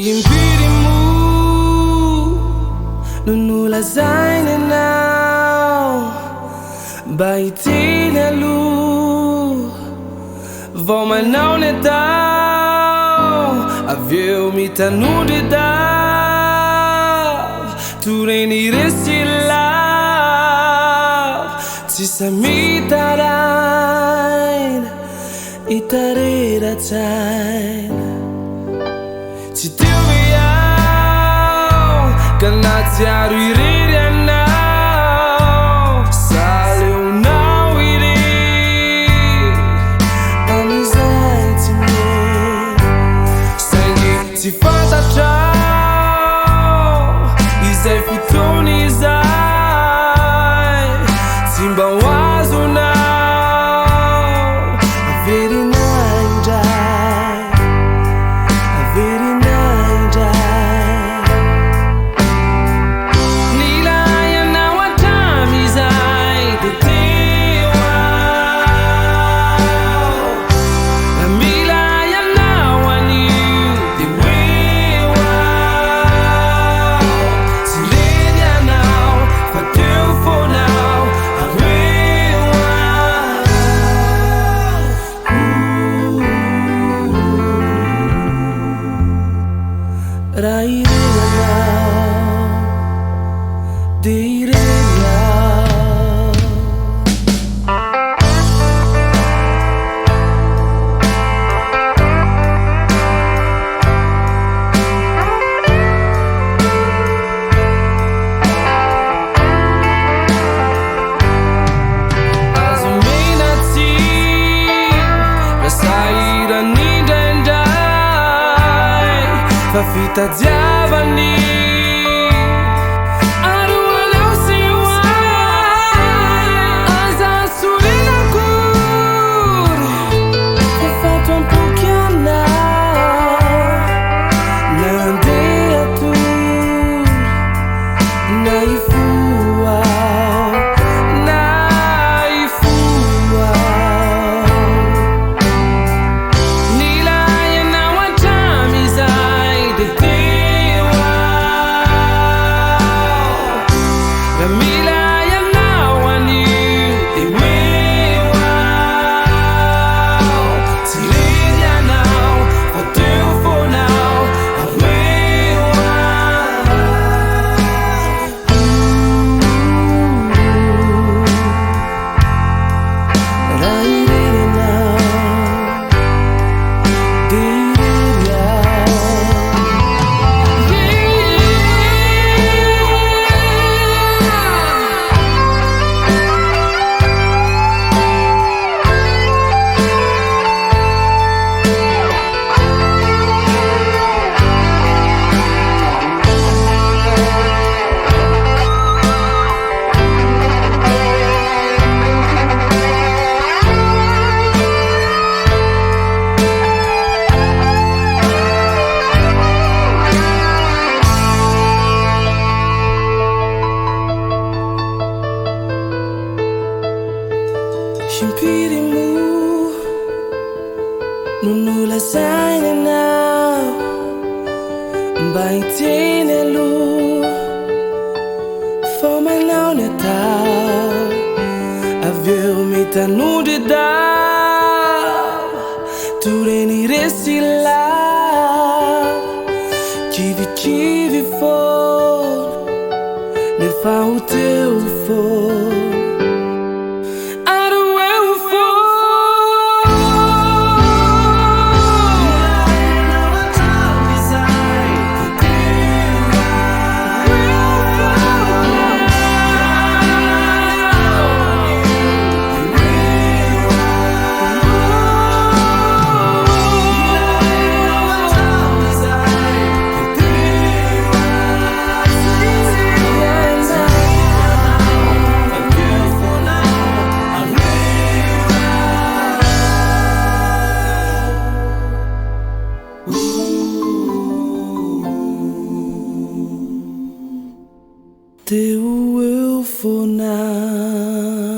Himpirimu nunulazaina nao baitinalu vomanao netao aveu mitanudidao tureniresilav tisamitarain itareratain Titiuiau Kanatiaru irianau Saleu nau iri Amizai time Sangue te fanta tchau Izai futoni zai Simba wazu nau Averi naindai Averi Fita diavani Arualeu siwa Aza surina kur Que falta pouquinho Nandea tu Naifua Naifua Nilaya na wajamiza Himpirimu nunulazaina nao Baitinelu Fomanao netao Aveu mitanudidao Tureniresilav Kivi for Ne fa o teu for Teu eu Foana